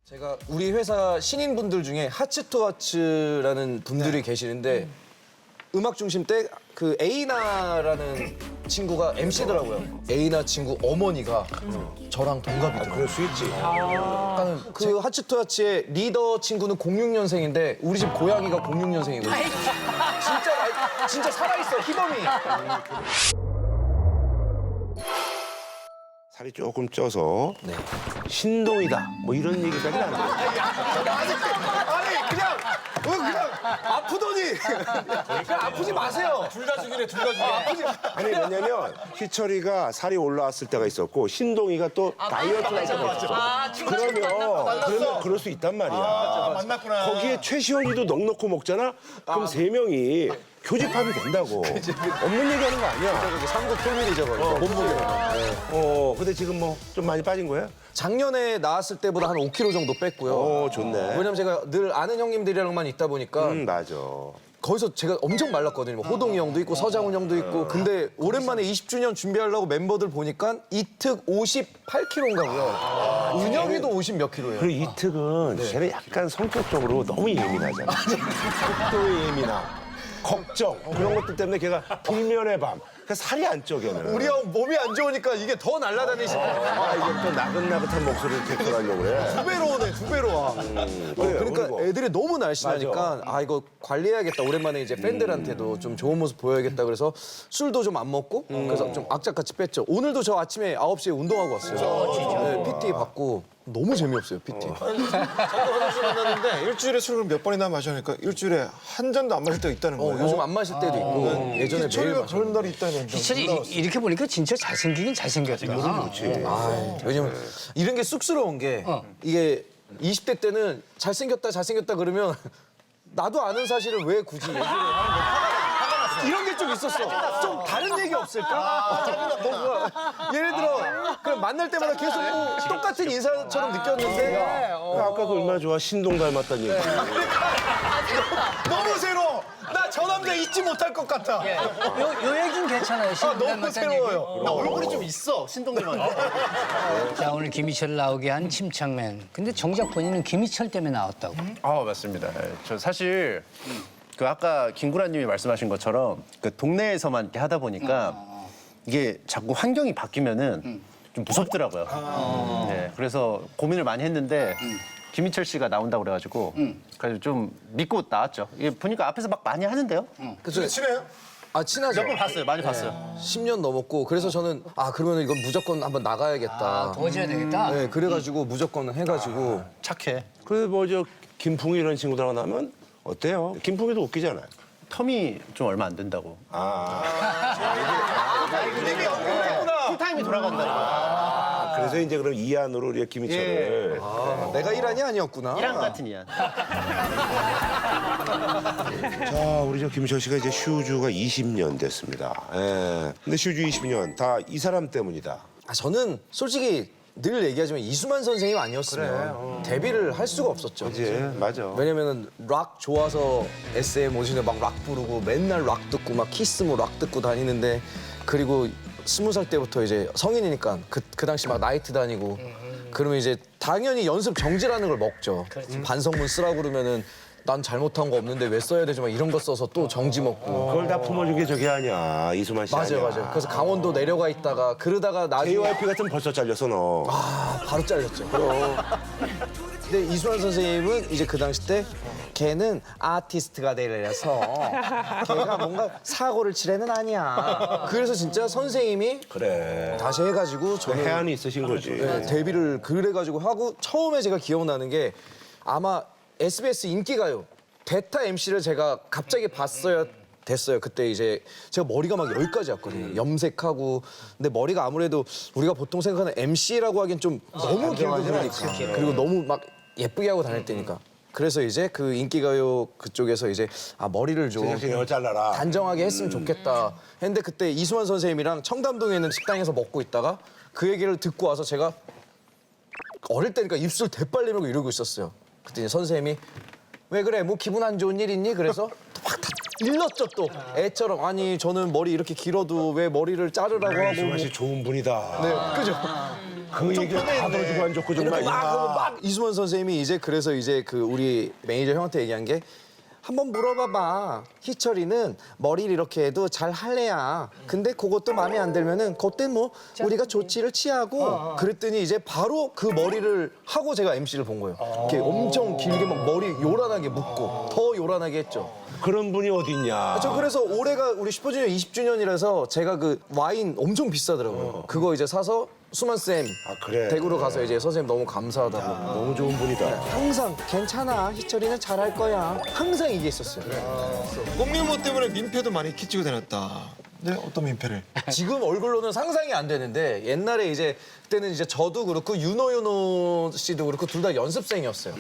제가 우리 회사 신인분들 중에 하츠투하츠라는 분들이 계시는데 음악 중심 때 그 에이나라는 친구가 MC더라고요. 에이나 친구 어머니가 저랑 동갑이더라고요. 그럴 수 있지. 나는 그 하츠투하츠의 리더 친구는 06년생인데 우리 집 고양이가 06년생이거든요. 진짜 살아있어, 희범이. 살이 조금 쪄서 신동이다. 뭐 이런 얘기까지는 안 돼요. 아니 그냥 아프더니 그냥 아프지 마세요. 둘 다 죽이네, 둘 다 죽이네. 아니 왜냐면 희철이가 살이 올라왔을 때가 있었고 신동이가 또 다이어트를 할 때가 있었어. 그러면 그럴 수 있단 말이야. 만났구나. 거기에 최시원이도 넉 넣고 먹잖아. 그럼 세 명이 교집합이 된다고. 없는 얘기하는 거 아니야. 삼국 필밀이죠, 몸무게. 근데 지금 뭐 좀 많이 빠진 거야? 작년에 나왔을 때보다 한 5kg 정도 뺐고요. 좋네. 왜냐면 제가 늘 아는 형님들이랑만 있다 보니까 맞아. 거기서 제가 엄청 말랐거든요. 뭐 호동이 형도 있고 서장훈 형도 있고. 근데 오랜만에 20주년 준비하려고 멤버들 보니까 이특 58kg인가고요. 은영이도 50 몇 킬로예요. 그리고 이특은 쟤는 약간 성격적으로 너무 예민하잖아. 속도에 예민함, 걱정 그런 것들 때문에 걔가 불면의 밤. 그러니까 살이 안 쪄 걔는. 우리 형 몸이 안 좋으니까 이게 더 날아다니시네. 이제 또 나긋나긋한 목소리를 대표하려고 그래. 두 배로 오네, 두 배로 와. 그러니까 그리고. 애들이 너무 날씬하니까 아 이거 관리해야겠다. 오랜만에 이제 팬들한테도 좀 좋은 모습 보여야겠다. 그래서 술도 좀 안 먹고 그래서 좀 악착같이 뺐죠. 오늘도 저 아침에 9시에 운동하고 왔어요. 네, PT 받고 너무 재미없어요, PT. 화장실 갔는데 일주일에 술을 몇 번이나 마셔니까 일주일에 한 잔도 안 마실 때가 있다는 거예요. 요즘 안 마실 때도 있고 예전에 매일 희철이가 마셨는데. 그런 날이 있다는 거. 희철이 이렇게 보니까 진짜 잘생기긴 잘생겼다. 왜냐면 이런 게 쑥스러운 게 이게 20대 때는 잘생겼다 그러면 나도 아는 사실을 왜 굳이 얘기를 하는 거야? 이런 게 좀 있었어. 좀 다른 얘기 없을까? 예를 들어 그냥 만날 때마다 계속 똑같은 인사처럼 느꼈는데 아까 그 얼마나 좋아 신동 닮았다는 얘기. 너무 새로워. 나 저 남자 잊지 못할 것 같아. 요 얘기는 괜찮아요. 너무 새로워요. 나 얼굴이 좀 있어 신동님한테. 자, 오늘 김희철 나오게 한 침착맨. 근데 정작 본인은 김희철 때문에 나왔다고. 맞습니다. 저 사실 그 아까 김구라님이 말씀하신 것처럼 그 동네에서만 이렇게 하다 보니까 이게 자꾸 환경이 바뀌면은 좀 무섭더라고요. 네, 그래서 고민을 많이 했는데 김희철 씨가 나온다고 그래가지고 그래서 좀 믿고 나왔죠. 이게 보니까 앞에서 막 많이 하는데요. 그쵸? 친해요? 아 친하죠. 몇 번 봤어요, 많이 봤어요. 10년 10년 넘었고 그래서 저는 그러면 이건 무조건 한번 나가야겠다. 도와줘야 되겠다. 네, 그래가지고 무조건 해가지고 착해. 그래 뭐 저 김풍이 이런 친구들하고 나면 어때요? 김풍이도 웃기잖아요. 텀이 좀 얼마 안 된다고. 풀타임이 돌아간다. 그래서 이제 그럼 이안으로 우리가 김희철을 내가 이란이 아니었구나. 이랑 같은 이안. 자 우리 저 김희철 씨가 이제 슈즈가 20년 됐습니다. 예. 근데 슈즈 20년 다 이 사람 때문이다. 저는 솔직히 늘 얘기하지만 이수만 선생님 아니었으면 데뷔를 할 수가 없었죠. 그지 맞아. 왜냐면은 락 좋아서 SM 오시는 막 락 부르고 맨날 락 듣고 막 키스모 락 듣고 다니는데 그리고 20살 때부터 이제 성인이니까 그 당시 막 나이트 다니고 그러면 이제 당연히 연습 정지라는 걸 먹죠. 반성문 쓰라고 그러면은 난 잘못한 거 없는데 왜 써야 되지 막 이런 거 써서 또 정지 먹고. 그걸 다 품어준 게 저게 아니야 이수만 씨 아니야. 맞아요. 그래서 강원도 내려가 있다가 그러다가 나중에 JYP 같은 벌써 잘렸어 너. 바로 잘렸죠. 근데 이수만 선생님은 이제 그 당시 때 걔는 아티스트가 되려서 걔가 뭔가 사고를 칠 애는 아니야. 그래서 진짜 선생님이 그래. 다시 해가지고 저는 해안이 있으신 거지. 데뷔를 그래가지고 하고 처음에 제가 기억나는 게 아마 SBS 인기가요 대타 MC를 제가 갑자기 봤어야 됐어요. 그때 이제 제가 머리가 막 여기까지 왔거든요. 염색하고. 근데 머리가 아무래도 우리가 보통 생각하는 MC라고 하기엔 좀 너무 길고 그러니까. 그리고 너무 막 예쁘게 하고 다닐 때니까. 그래서 이제 그 인기가요 그쪽에서 이제 머리를 좀 제작진이 잘라라. 단정하게 했으면 좋겠다 했는데 그때 이수만 선생님이랑 청담동에 있는 식당에서 먹고 있다가 그 얘기를 듣고 와서 제가 어릴 때니까 입술 대빨리면고 이러고 있었어요. 그때 이제 선생님이 왜 그래 뭐 기분 안 좋은 일 있니? 그래서 막 다 일렀죠 또 애처럼 아니 저는 머리 이렇게 길어도 왜 머리를 자르라고 하고 이수만 씨 좋은 분이다. 네 그죠? 그 얘기를 다 들어주고 안 좋고 정말. 막 이수만 선생님이 이제 그래서 이제 그 우리 매니저 형한테 얘기한 게 한번 물어봐봐. 희철이는 머리를 이렇게 해도 잘 할래야. 근데 그것도 마음에 안 들면은 그때 뭐 우리가 조치를 취하고 그랬더니 이제 바로 그 머리를 하고 제가 MC를 본 거예요. 이렇게 엄청 길게 막 머리 요란하게 묶고 더 요란하게 했죠. 그런 분이 어딨냐. 저 그래서 올해가 우리 슈퍼주니어 20주년이라서 제가 그 와인 엄청 비싸더라고요. 그거 이제 사서 수만 쌤 그래. 댁으로 가서 이제 선생님 너무 감사하다고. 너무 좋은 분이다. 항상 괜찮아 희철이는 잘할 거야. 항상 얘기했었어요. 꽃미모 때문에 민폐도 많이 끼치고 다녔다. 네, 어떤 민폐를? 지금 얼굴로는 상상이 안 되는데 옛날에 이제 그때는 이제 저도 그렇고 윤호 씨도 그렇고 둘 다 연습생이었어요.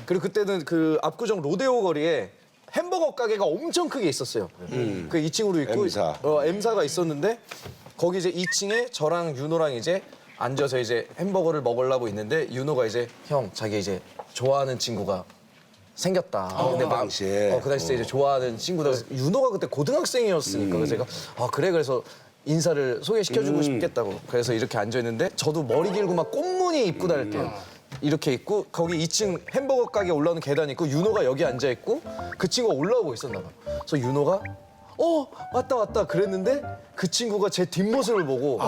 그리고 그때는 그 압구정 로데오 거리에 햄버거 가게가 엄청 크게 있었어요. 그 2층으로 있고 M사. M사가 있었는데 거기 이제 2층에 저랑 윤호랑 이제 앉아서 이제 햄버거를 먹으려고 있는데 윤호가 이제 형 자기 이제 좋아하는 친구가 생겼다. 근데 막 당시에. 그 당시에 이제 좋아하는 친구다. 그래서 윤호가 그때 고등학생이었으니까 그래서 제가 그래 그래서 인사를 소개시켜주고 싶겠다고. 그래서 이렇게 앉아 있는데 저도 머리 길고 막 꽃무늬 입고 다닐 때요. 이렇게 있고 거기 2층 햄버거 가게 올라오는 계단이 있고 윤호가 여기 앉아 있고 그 친구가 올라오고 있었나 봐. 그래서 윤호가 왔다 그랬는데 그 친구가 제 뒷모습을 보고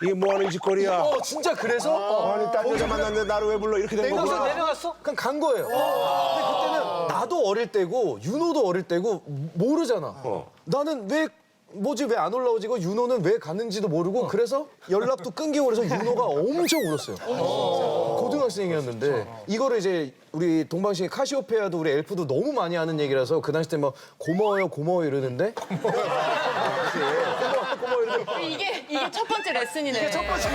이게 뭐 하는 짓거리야. 진짜 그래서 아니, 딴 여자 만났는데 나를 왜 불러? 이렇게 된 거기서 거구나. 내려갔어? 그냥 간 거예요. 근데 그때는 나도 어릴 때고 윤호도 어릴 때고 모르잖아. 나는 왜 안 올라오지? 윤호는 왜 갔는지도 모르고 그래서 연락도 끊기고 그래서 윤호가 엄청 울었어요. 고등학생이었는데 이거를 이제 우리 동방신기 카시오페아도 우리 엘프도 너무 많이 하는 얘기라서 그 당시 때 막 고마워요 이러는데 이게 첫 번째 레슨이네. 첫 번째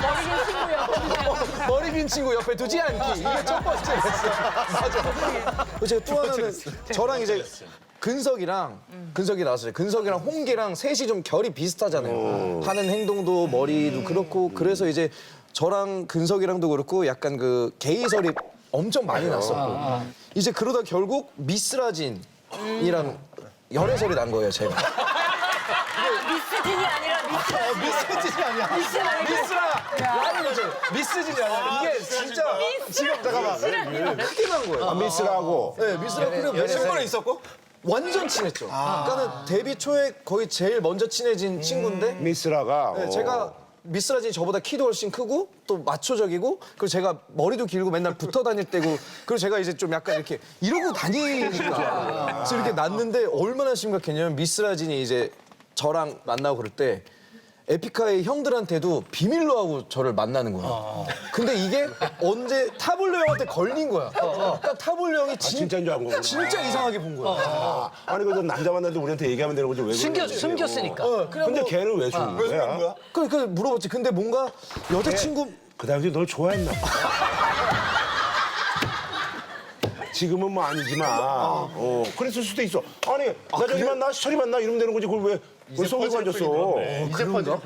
머리 긴 친구야. 머리 긴 친구 옆에 두지 않기 이게 첫 번째 레슨. 맞아. 그리고 제가 또 하나는 저랑 이제 근석이 나왔어요. 근석이랑 홍기랑 셋이 좀 결이 비슷하잖아요. 하는 행동도 머리도 그렇고 그래서 이제 저랑 근석이랑도 그렇고 약간 그 게이설이 엄청 많이 났었고 이제 그러다 결국 미스라진이랑 열애설이 난 거예요, 제가. 미스진이 아니라 미스진이 아니야. 미스라. 미스진이 아니야. 이게 진짜 지금 잠깐만 크게 난 거예요. 미스라고. 네, 미스라 그래 친구는 있었고? 완전 친했죠. 그러니까는 데뷔 초에 거의 제일 먼저 친해진 친구인데 미스라가. 네, 제가 미스라진이 저보다 키도 훨씬 크고 또 마초적이고 그리고 제가 머리도 길고 맨날 붙어 다닐 때고 그리고 제가 이제 좀 약간 이렇게 이러고 다니니까 그래서 이렇게 났는데 얼마나 심각했냐면 미스라진이 이제 저랑 만나고 그럴 때 에픽하이 형들한테도 비밀로 하고 저를 만나는 거야. 근데 이게 언제 타블로 형한테 걸린 거야. 그러니까 타블로 형이 진짜인 줄 안 거구나. 진짜 이상하게 본 거야. 아니, 그 남자 만났는데 우리한테 얘기하면 되는 거지. 왜 숨겼으니까. 근데 걔는 왜 죽은 거야? 그래서 물어봤지. 근데 뭔가 여자친구 그 당시 널 좋아했나 봐. 지금은 뭐 아니지만. 그랬을 수도 있어. 아니, 나 저기 만나, 시철이 만나 이러면 되는 거지. 그걸 왜 속이고 앉았어? 그런가?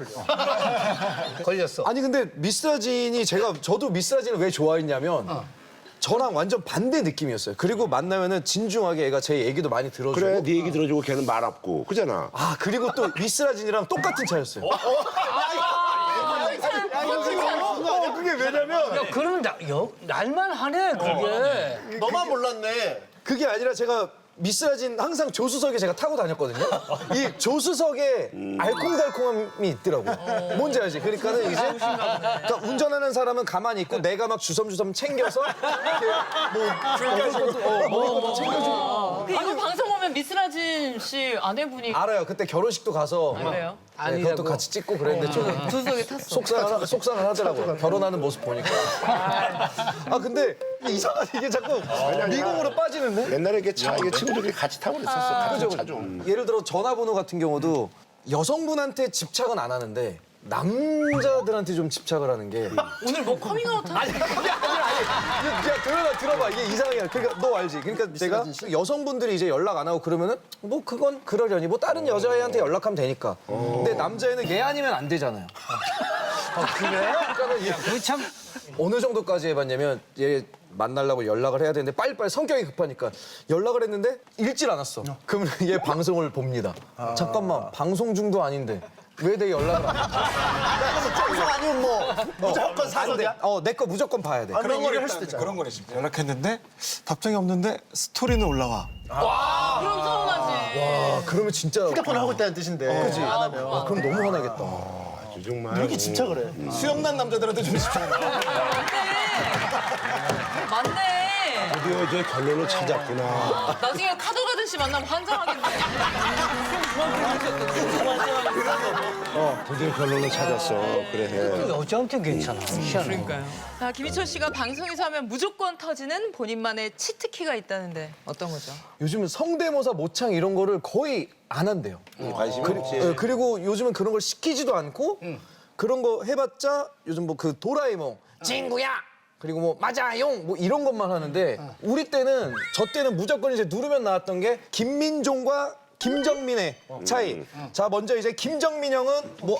걸렸어. 아니 근데 미스라진이 저도 미스라진을 왜 좋아했냐면 저랑 완전 반대 느낌이었어요. 그리고 만나면은 진중하게 애가 제 얘기도 많이 들어주고. 그래, 네 얘기 들어주고 걔는 말 없고. 그잖아. 그리고 또 미스라진이랑 똑같은 차였어요. 그게 왜냐면 야, 그러면 날만 하네, 그게. 너만 몰랐네. 그게 아니라 제가 미스라진 항상 조수석에 제가 타고 다녔거든요. 이 조수석에 알콩달콩함이 있더라고요. 뭔지 알지? 그러니까는 이제 그러니까 운전하는 사람은 가만히 있고 내가 막 주섬주섬 챙겨서 이렇게 먹을 것도 챙겨주고. 이거 방송 보면 미스라진 씨 아내분이 알아요. 그때 결혼식도 가서 그래요? 네, 그것도 같이 찍고 그랬는데 좀 조수석에 탔어. 속상을 하더라고요. 결혼하는 모습 보니까. 근데 이상하게 이게 자꾸 미국으로 빠지는데? 옛날에 이게 친구들이 같이 타고 그랬었어. 같은 차 좀. 예를 들어 전화번호 같은 경우도 여성분한테 집착은 안 하는데 남자들한테 좀 집착을 하는 게 오늘 뭐 커밍아웃 하는 그냥 들어봐 이게 이상해. 그러니까 너 알지? 그러니까 제가 여성분들이 이제 연락 안 하고 그러면은 뭐 그건 그러려니 뭐 다른 여자애한테 연락하면 되니까. 근데 남자애는 얘 아니면 안 되잖아요. 그래? 그러니까는 그 참. 어느 정도까지 해봤냐면 얘 만나려고 연락을 해야 되는데 빨리빨리 성격이 급하니까 연락을 했는데 읽질 않았어. 그러면 얘 방송을 봅니다. 잠깐만 방송 중도 아닌데 왜 내 연락을 안 해? 항상 아니면 뭐 무조건 사서야. 내 거 무조건 봐야 돼. 그런 걸 할 수도 있잖아. 그런 거네 지금. 연락했는데 답장이 없는데 스토리는 올라와. 그럼 서운하지. 그러면 진짜 휴대폰 하고 있다는 뜻인데. 그지. 안 하면. 그럼 너무 화나겠다. 아주 정말. 이렇게 진짜 그래. 수염난 남자들한테 좀 집중해. 맞네. 드디어 이제 결론을 찾았구나. 나중에 카드 가든 씨 만나면 환장하겠네. 드디어 결론을 찾았어. 그래. 여자한테 괜찮아. 희한해. 자, 김희철 씨가 방송에서 하면 무조건 터지는 본인만의 치트키가 있다는데 어떤 거죠? 요즘은 성대모사 모창 이런 거를 거의 안 한대요. 관심이 없지. 그리고 요즘은 그런 걸 시키지도 않고 그런 거 해봤자 요즘 뭐 그 도라에몽 친구야 그리고 뭐 맞아용 뭐 이런 것만 하는데 우리 때는 저 때는 무조건 이제 누르면 나왔던 게 김민종과 김정민의 차이. 자 먼저 이제 김정민 형은 뭐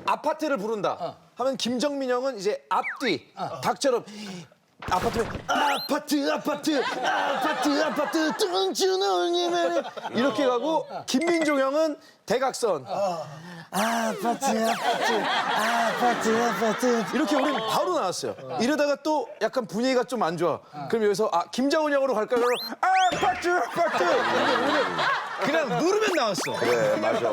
아파트를 부른다 하면 김정민 형은 이제 앞뒤 닭처럼 아파트 뚱주노님은 이렇게 가고 김민종 형은 대각선 아파트 이렇게 우리 바로 나왔어요. 이러다가 또 약간 분위기가 좀 안 좋아. 그럼 여기서 김장훈 형으로 갈까요? 아파트 그냥 누르면 나왔어. 그래, 맞아.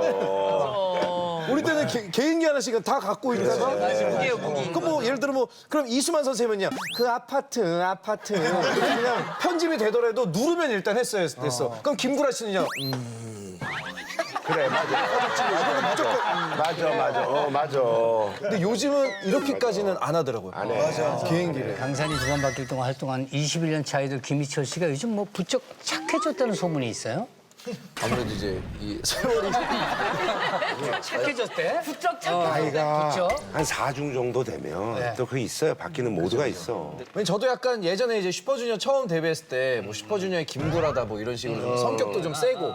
우리 때는 개인기 하나씩은 다 갖고 있다가 무기예요, 무기. 그럼 뭐 예를 들어 뭐 그럼 이수만 선생님은요 그 아파트 이렇게 그냥 편집이 되더라도 누르면 일단 됐어. 그럼 김구라 씨는요 그래, 맞아. 맞아. 근데 요즘은 이렇게까지는 안 하더라고요. 안 해. 개인기를. 강산이 주간바뀔 동안 활동한 21년 차이들 김희철 씨가 요즘 뭐 부쩍 착해졌다는 소문이 있어요? 아무래도 이제 이 세월이 착해졌대? 부쩍 착해. 나이가 그쵸? 한 4중 정도 되면 또 그게 있어요. 바뀌는 모드가 있어. 왜냐면 저도 약간 예전에 이제 슈퍼주니어 처음 데뷔했을 때 뭐 슈퍼주니어의 김구라다 뭐 이런 식으로 좀 성격도 좀 세고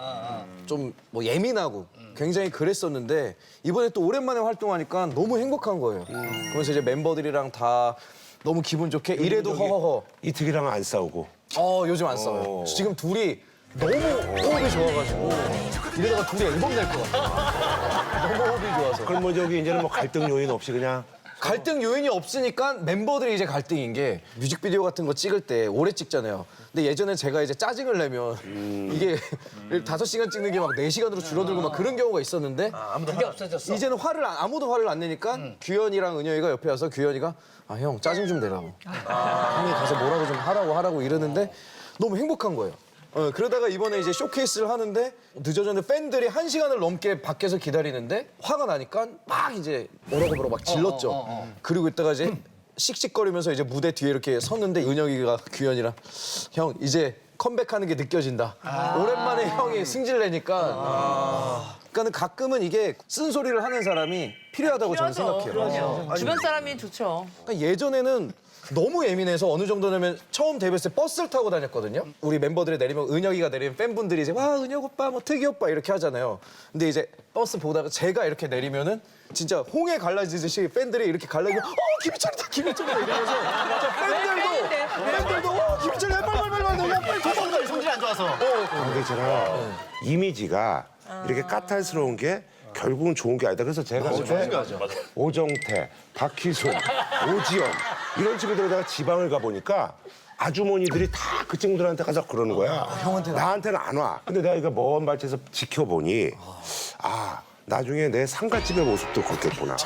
좀 뭐 예민하고 굉장히 그랬었는데 이번에 또 오랜만에 활동하니까 너무 행복한 거예요. 그러면서 이제 멤버들이랑 다 너무 기분 좋게 이래도 허허허. 이특이랑은 안 싸우고. 요즘 안 싸워요. 지금 둘이 너무 호흡이 좋아가지고 이러다가 둘이 앨범 낼 것 같아. 너무 호흡이 좋아서. 그럼 뭐 저기 이제는 뭐 갈등 요인 없이 그냥 갈등 요인이 없으니까 멤버들이 이제 갈등인 게 뮤직비디오 같은 거 찍을 때 오래 찍잖아요. 근데 예전에 제가 이제 짜증을 내면 이게 5시간 찍는 게 막 4시간으로 줄어들고 막 그런 경우가 있었는데 그게 없어졌어. 이제는 아무도 화를 안 내니까 규현이랑 은혁이가 옆에 와서 규현이가 형 짜증 좀 내라고. 형이 가서 뭐라고 좀 하라고 이러는데 너무 행복한 거예요. 그러다가 이번에 이제 쇼케이스를 하는데 늦어졌는데 팬들이 1시간을 넘게 밖에서 기다리는데 화가 나니까 막 이제 뭐라고 막 질렀죠. 그리고 있다가 이제 씩씩거리면서 이제 무대 뒤에 이렇게 섰는데 은혁이가 규현이랑 형 이제 컴백하는 게 느껴진다. 오랜만에 형이 승질내니까. 그러니까는 가끔은 이게 쓴소리를 하는 사람이 필요하다고 저는 생각해요. 주변 사람이 좋죠. 그러니까 예전에는 너무 예민해서 어느 정도냐면 처음 데뷔했을 때 버스를 타고 다녔거든요. 우리 멤버들이 내리면 은혁이가 내리면 팬분들이 이제 와 은혁 오빠 뭐 특이 오빠 이렇게 하잖아요. 근데 이제 버스 보다가 제가 이렇게 내리면은 진짜 홍해 갈라지듯이 팬들이 이렇게 갈라지고 김희철이다 이러면서 팬들도 김희철이야 빨리 도망가. 성질이 안 좋아서. 근데 제가 이미지가 이렇게 까탈스러운 게 결국은 좋은 게 아니다. 그래서 제가 그때 오정태, 박희순, 오지연 이런 친구들에다가 지방을 가보니까 아주머니들이 다 그 친구들한테 가서 그러는 거야. 나한테는 안 와. 근데 내가 이거 먼 발치에서 지켜보니 나중에 내 상가집의 모습도 그렇겠구나.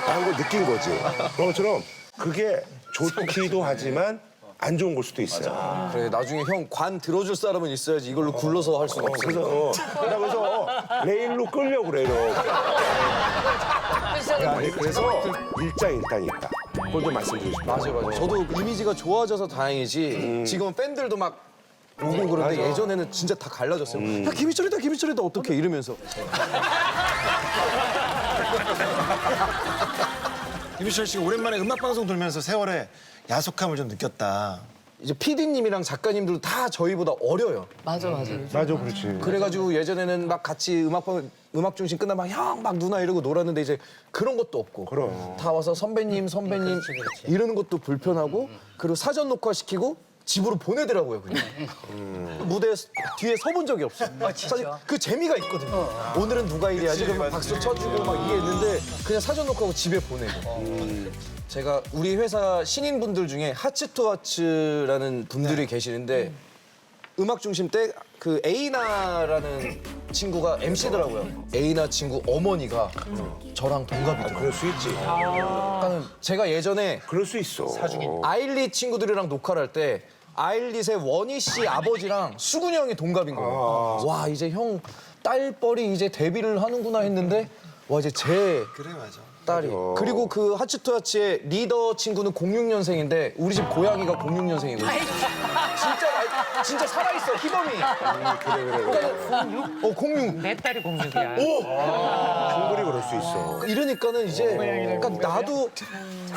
라는 걸 느낀 거지. 그런 것처럼 그게 좋기도 하지만 안 좋은 걸 수도 있어요. 그래 나중에 형 관 들어줄 사람은 있어야지 이걸로 굴러서 할 수가 없어. 그래서 레일로 끌려고 그래. 그래서 일장일단이 있다. 그걸 좀 말씀드리고 싶어요. 맞아요. 저도 이미지가 좋아져서 다행이지. 지금은 팬들도 막 오고 그런데 예전에는 진짜 다 갈라졌어요. 야 김희철이다 어떡해 이러면서. 김희철 씨가 오랜만에 음악 방송 들으면서 세월의 야속함을 좀 느꼈다. 이제 PD님이랑 작가님들도 다 저희보다 어려요. 맞아. 맞아, 그렇지. 그래가지고 예전에는 막 같이 음악 중심 끝나면 형 막 누나 이러고 놀았는데 이제 그런 것도 없고. 그럼. 다 와서 선배님 이러는 것도 불편하고 그리고 사전 녹화 시키고 집으로 보내더라고요 그냥. 무대 뒤에 서본 적이 없어요. 사실 그 재미가 있거든요. 오늘은 누가 이래야지 그러면 박수 쳐주고 막 이게 있는데 그냥 사전 녹화하고 집에 보내고. 제가 우리 회사 신인분들 중에 하츠 투 하츠라는 분들이 계시는데 음악 중심 때 그 에이나라는 친구가 MC더라고요. 에이나 친구 어머니가 저랑 동갑이더라고요. 그럴 수 있지. 그러니까는 제가 예전에 그럴 수 있어. 아일릿 친구들이랑 녹화를 할 때 아일릿의 원희 씨 아버지랑 수근이 형이 동갑인 거예요. 와 이제 형 딸뻘이 이제 데뷔를 하는구나 했는데 와 이제 제 그래 맞아. 딸이. 그리고 그 하츠투하츠의 리더 친구는 06년생인데 우리 집 고양이가 06년생이거든요. 진짜 살아있어 희범이. 그래. 06. 내 딸이 공격이야. 충분히 그럴 수 있어. 이러니까는 이제 그러니까 나도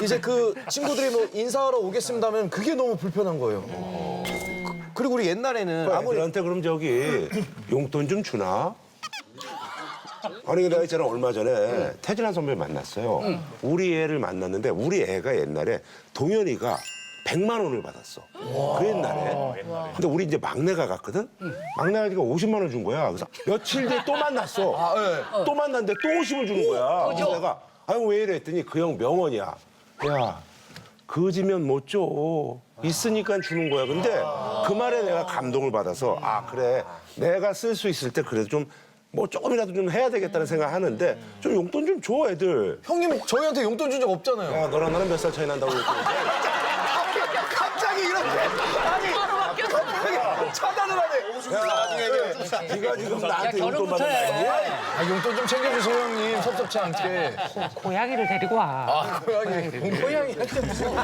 이제 그 친구들이 뭐 인사하러 오겠습니다면 그게 너무 불편한 거예요. 그리고 우리 옛날에는 아무리 아무리한테 그럼 저기 용돈 좀 주나? 아니 내가 있잖아 얼마 전에 태진아 선배 만났어요. 우리 애를 만났는데 우리 애가 옛날에 동현이가 100만 원을 받았어. 그 옛날에. 근데 우리 이제 막내가 갔거든? 막내가 50만 원 준 거야. 그래서 며칠 뒤에 또 만났어. 또 만났는데 또 50을 주는 거야. 그래서 내가 아유 왜 이래 했더니 그 형 명언이야. 야 거지면 못 줘. 있으니까 주는 거야. 근데 그 말에 내가 감동을 받아서 아 그래 내가 쓸 수 있을 때 그래도 좀 뭐 조금이라도 좀 해야 되겠다는 생각하는데 좀 용돈 좀 줘 애들. 형님 저희한테 용돈 준 적 없잖아요. 야 너랑 나는 몇 살 차이 난다고 그랬더니 갑자기 이렇게 아니 갑자기 차단을 하네. 네가 지금 나한테 용돈 결혼부터 받은 해. 거야? 아, 용돈 좀 챙겨주세요 형님 섭섭치 않게. 고양이를 데리고 와. 고양이한테 무슨